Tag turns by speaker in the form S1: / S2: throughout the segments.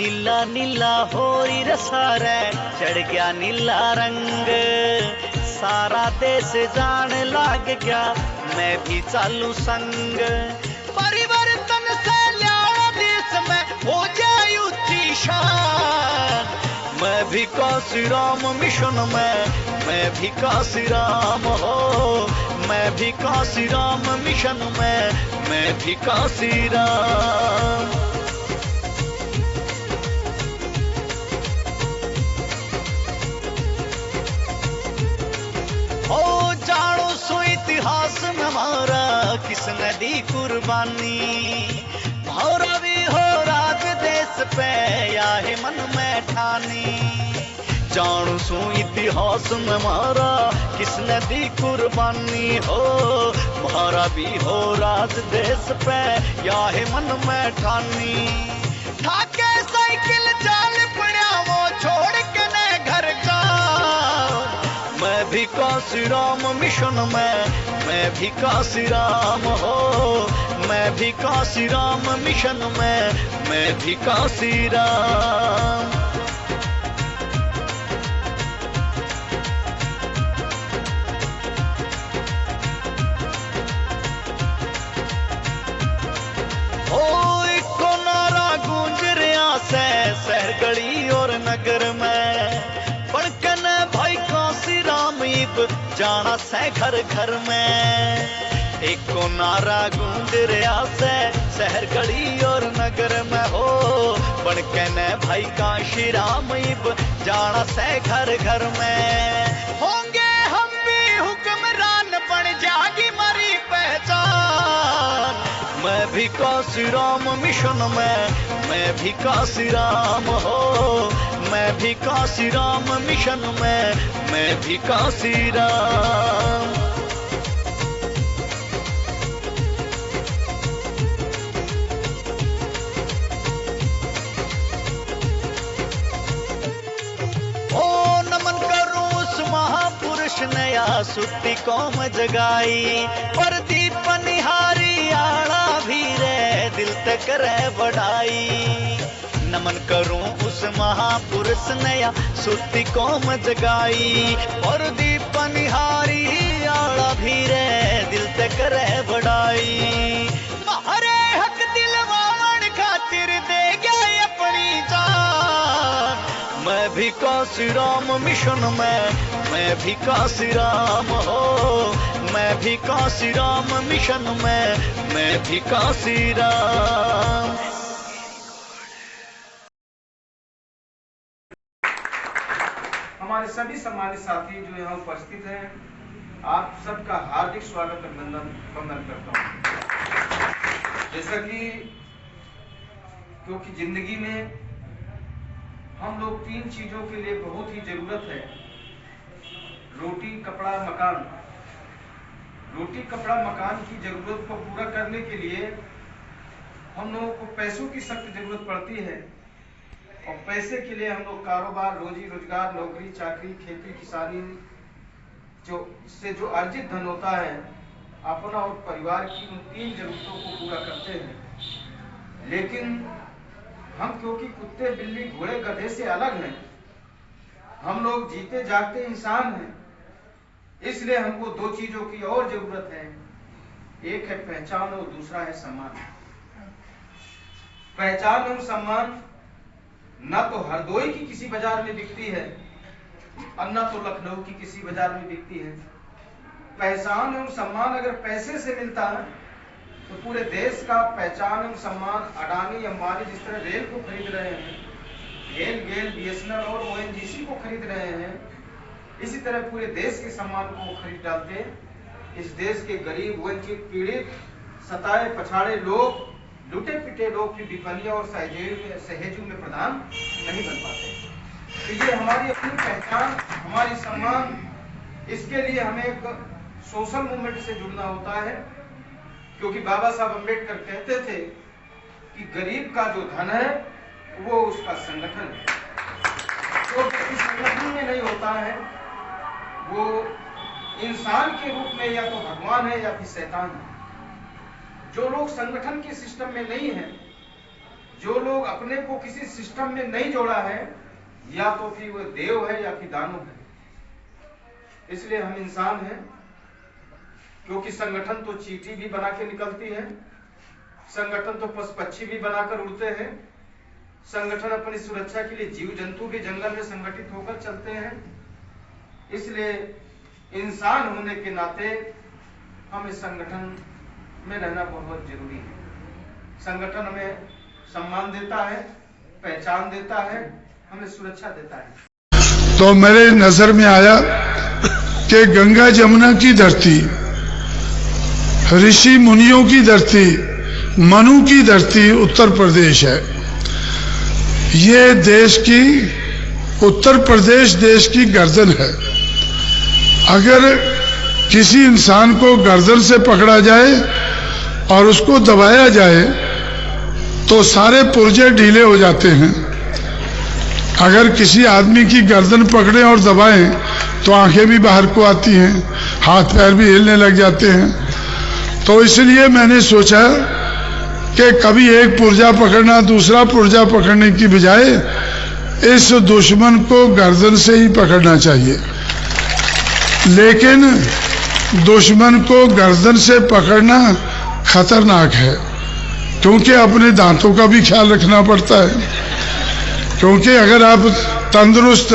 S1: नीला नीला होरी रसारे चढ़ गया नीला रंग, सारा देश जान लाग गया मैं भी चालू संग। परिवर्तन से ल्याड़ा देश में हो जाए ऊंची शान, मैं भी काशी राम मिशन में, मैं भी काशी राम हो, मैं भी काशी राम मिशन में, मैं भी काशी राम। ओ जानो सो इतिहास में हमारा किसने दी कुर्बानी, भौरा भी हो राज देश पे या है मन में ठानी। जानो सो इतिहास में हमारा किसने दी कुर्बानी हो, भौरा भी हो राज देश पे या है मन में ठानी। ठाके साइकिल चाल पड़ा वो छोड़ के ने घर का, मैं भी काशी राम मिशन में, मैं भी काशी राम हो, मैं भी काशी राम मिशन में, मैं भी काशी राम। ओ इको नारा गूंज रहा से शहर गली और नगर में, पड़कन भाई काशी राम इब जाना से घर घर में। एको नारा गूंज रहा से शहर गली और नगर में हो, पड़कन भाई काशी राम इब जाना से घर घर में। होंगे हम भी हुक्मरान बन जागी हमारी पहचान, मैं भी काशी राम मिशन में, मैं भी काशी राम हो, मैं भी काशी राम मिशन में, मैं भी काशी राम। ओ नमन करूं उस महापुरुष ने या सुत्ती कौम जगाई, प्रदीप निहारी आड़ा भी रे दिल तक रे बढ़ाई। नमन करूं उस महापुरुष ने या सुत्ती कौम जगाई, और दीप निहारी आड़ा भी रे दिल तक रे बढ़ाई। मारे हक दिलवावन खातिर दे गया अपनी जान, मैं भी काशी राम मिशन में, मैं भी काशी राम हो, मैं भी काशी राम मिशन में, मैं भी काशी राम।
S2: हमारे सभी सम्मानित साथी जो यहाँ उपस्थित हैं, आप सबका हार्दिक स्वागत वंदन करता हूँ। जैसा कि क्योंकि जिंदगी में हम लोग 3 चीजों के लिए बहुत ही जरूरत है, रोटी कपड़ा मकान। रोटी कपड़ा मकान की जरूरत को पूरा करने के लिए हम लोगों को पैसों की सख्त जरूरत पड़ती है, और पैसे के लिए हम लोग कारोबार, रोजी रोजगार, नौकरी चाकरी, खेती किसानी से जो अर्जित धन होता है, अपना और परिवार की उन 3 जरूरतों को पूरा करते हैं। लेकिन हम क्योंकि कुत्ते बिल्ली घोड़े गधे से अलग हैं, हम लोग जीते जागते इंसान हैं, इसलिए हमको 2 चीजों की और जरूरत है। एक है पहचान और दूसरा है सम्मान। पहचान और सम्मान न तो हरदोई की किसी बाजार में बिकती है और न तो लखनऊ की किसी बाजार में बिकती है। पहचान और सम्मान अगर पैसे से मिलता है तो पूरे देश का पहचान और सम्मान अडानी अंबानी जिस तरह रेल को खरीद रहे हैं, गेल बीएसएनएल और ओएनजीसी को खरीद रहे हैं, इसी तरह पूरे देश के सम्मान को खरीद डालते। इस देश के गरीब, वंचित, पीड़ित, सताए पछाड़े लोग, लुटे पिटे लोग की विफलिया और सहेजू में प्रधान नहीं बन पाते। तो ये हमारी अपनी पहचान, हमारी सम्मान, इसके लिए हमें एक सोशल मूवमेंट से जुड़ना होता है, क्योंकि बाबा साहब अम्बेडकर कहते थे कि गरीब का जो धन है वो उसका संगठन है। तो इस संगठन में नहीं होता है, वो इंसान के रूप में या तो भगवान है या फिर शैतान है। जो लोग संगठन के सिस्टम में नहीं है, जो लोग अपने को किसी सिस्टम में नहीं जोड़ा है, या तो फिर वो देव है या फिर दानव है। इसलिए हम इंसान हैं, क्योंकि संगठन तो चींटी भी बना के निकलती है, संगठन तो पशु पक्षी भी बनाकर उड़ते हैं, संगठन अपनी सुरक्षा के लिए जीव जंतु भी जंगल में संगठित होकर चलते हैं। इसलिए इंसान होने के नाते हमें संगठन में रहना बहुत जरूरी है। संगठन हमें सम्मान देता है, पहचान देता है, हमें सुरक्षा देता है।
S3: तो मेरे नजर में आया कि गंगा जमुना की धरती, ऋषि मुनियों की धरती, मनु की धरती उत्तर प्रदेश है। ये देश की, उत्तर प्रदेश देश की गर्दन है। अगर किसी इंसान को गर्दन से पकड़ा जाए और उसको दबाया जाए तो सारे पुर्जे ढीले हो जाते हैं। अगर किसी आदमी की गर्दन पकड़ें और दबाएं तो आंखें भी बाहर को आती हैं, हाथ पैर भी हिलने लग जाते हैं। तो इसलिए मैंने सोचा कि कभी एक पुर्जा पकड़ना दूसरा पुर्जा पकड़ने की बजाय इस दुश्मन को गर्दन से ही पकड़ना चाहिए। लेकिन दुश्मन को गर्दन से पकड़ना खतरनाक है, क्योंकि अपने दांतों का भी ख्याल रखना पड़ता है। क्योंकि अगर आप तंदुरुस्त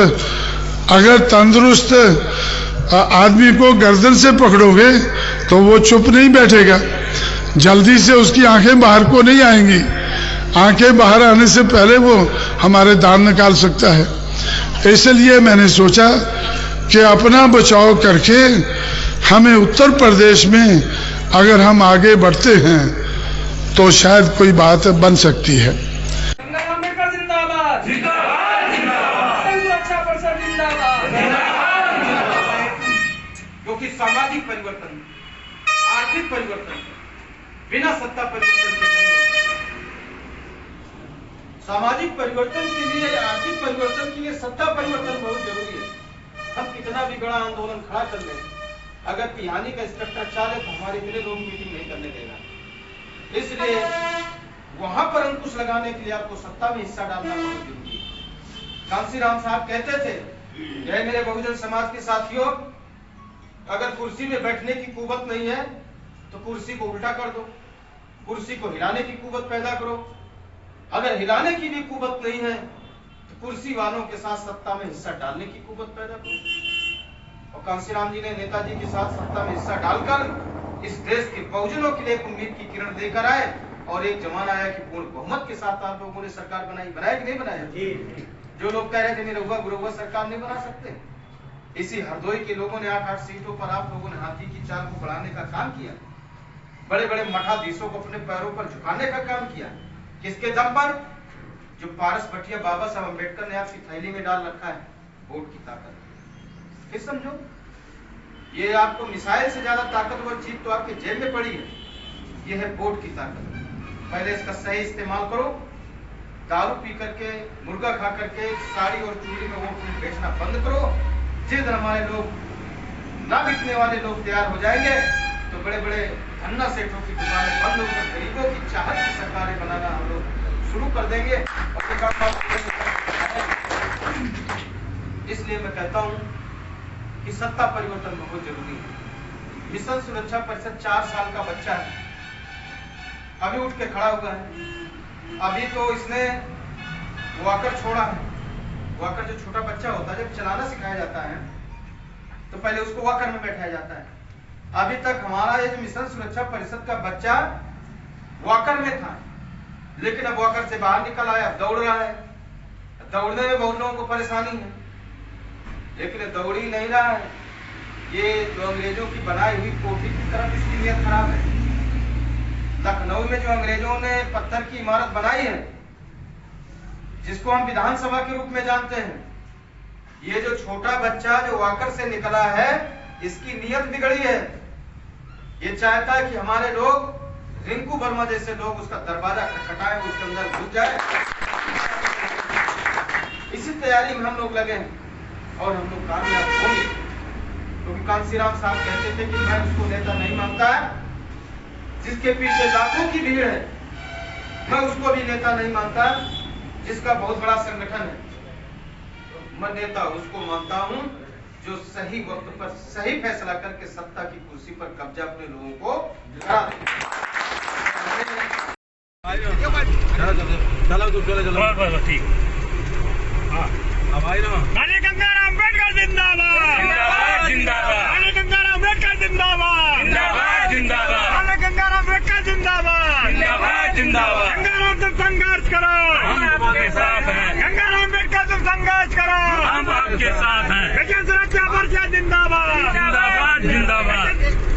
S3: आदमी को गर्दन से पकड़ोगे तो वो चुप नहीं बैठेगा, जल्दी से उसकी आंखें बाहर को नहीं आएंगी। आंखें बाहर आने से पहले वो हमारे दांत निकाल सकता है। इसलिए मैंने सोचा कि अपना बचाव करके हमें उत्तर प्रदेश में अगर हम आगे बढ़ते हैं तो शायद कोई बात बन सकती है।
S2: क्योंकि सामाजिक परिवर्तन, आर्थिक परिवर्तन बिना सत्ता परिवर्तन के नहीं होता। सामाजिक परिवर्तन के लिए, आर्थिक परिवर्तन के लिए सत्ता परिवर्तन बहुत जरूरी है। हम कितना भी बड़ा आंदोलन खड़ा कर लें, अगर पिहानी का स्ट्रक्चर चाले तो हमारे इतने लोग मीटिंग नहीं करने देगा। इसलिए वहां पर अंकुश लगाने के लिए आपको सत्ता में हिस्सा डालना बहुत जरूरी है। कांसीराम साहब कहते थे, यह मेरे बहुजन समाज के साथियों, अगर कुर्सी में बैठने की कुव्वत नहीं है तो कुर्सी को उल्टा कर दो, कुर्सी को हिलाने की कुव्वत पैदा करो। अगर हिलाने की भी कुव्वत नहीं है तो कुर्सी वालों के साथ सत्ता में हिस्सा डालने की कुव्वत पैदा करो। और कांसीराम जी ने नेताजी के साथ सत्ता में हिस्सा डालकर इस देश के बहुजनों के लिए एक उम्मीद की किरण देकर आए, और एक जमाना आया कि पूर्ण बहुमत के साथ आप लोगों ने सरकार बनाई। बनाया कि नहीं बनाया? जो लोग कह रहे थे निरहुआ गुरहुआ सरकार नहीं बना सकते, इसी हरदोई के लोगों ने 8-8 सीटों पर आप लोगों ने हाथी की चाल को बढ़ाने का काम किया। बड़े बड़े मठाधीशों को अपने पैरों पर झुकाने का काम किया। किसके दम पर? जो पारस भटिया बाबा साहब अम्बेडकर ने आपकी थैली में डाल रखा है, वोट की ताकत। फिर समझो, ये आपको मिसाइल से ज्यादा ताकतवर चीज तो आपके जेब में पड़ी है, ये है वोट की ताकत। पहले इसका सही इस्तेमाल करो। दारू पी करके, मुर्गा खा करके, साड़ी और चूड़ी में वोट बेचना बंद करो। जिस दिन हमारे लोग ना बिकने वाले लोग तैयार हो जाएंगे तो बड़े बड़े धन्ना सेठों की दुकानें बंद होकर गरीबों की चाहत की सरकारें बनाना हम लोग शुरू कर देंगे। इसलिए मैं कहता हूं कि सत्ता परिवर्तन बहुत जरूरी है। मिशन सुरक्षा परिषद 4 साल का बच्चा है, अभी उठ के खड़ा हुआ है। अभी तो इसने वॉकर छोड़ा है। वॉकर जो छोटा बच्चा होता है, जब चलाना सिखाया जाता है तो पहले उसको वॉकर में बैठाया जाता है। अभी तक हमारा ये जो मिशन सुरक्षा परिषद का बच्चा वॉकर में था, लेकिन अब वॉकर से बाहर निकल आया, अब दौड़ रहा है। दौड़ने में बहुत लोगों को परेशानी है, लेकिन दौड़ ही नहीं रहा है। ये जो अंग्रेजों की बनाई हुई कोठी की तरफ इसकी नीयत खराब है। लखनऊ में जो अंग्रेजों ने पत्थर की इमारत बनाई है, जिसको हम विधानसभा के रूप में जानते हैं, ये जो छोटा बच्चा जो वॉकर से निकला है, इसकी नीयत बिगड़ी है। ये चाहता है कि हमारे लोग, रिंकू वर्मा जैसे लोग उसका दरवाजा खटखटाएं, उसके अंदर घुस जाए। इसी तैयारी में हम लोग लगे हैं और हम लोग कामयाब होंगे। क्योंकि कांसीराम साहब कहते थे कि मैं उसको नेता नहीं मानता है जिसके पीछे लाखों की भीड़ है, मैं उसको भी नेता नहीं मानता जिसका बहुत बड़ा संगठन है। मैं नेता उसको मानता हूं जो सही वक्त पर सही फैसला करके सत्ता की कुर्सी पर कब्जा अपने लोगों को करा दे।
S4: चलो ठीक। अब आई ना
S5: बाल गंगाधर अम्बेडकर जिंदाबाद
S4: जिंदाबाद
S5: बाल गंगाधर अम्बेडकर जिंदाबाद
S4: जिंदाबाद जिंदाबाद
S5: बाल गंगाधर अम्बेडकर जिंदाबाद
S4: जिंदाबाद जिंदाबाद
S5: गंगाराम तुम संघर्ष करो,
S4: हम आपके साथ हैं।
S5: गंगाराम अम्बेडकर तुम संघर्ष करो,
S4: हम आपके साथ हैं।
S5: विजय सुरक्षा पर्चा जिंदाबाद
S4: जिंदाबाद जिंदाबाद।
S6: जिंदाबाद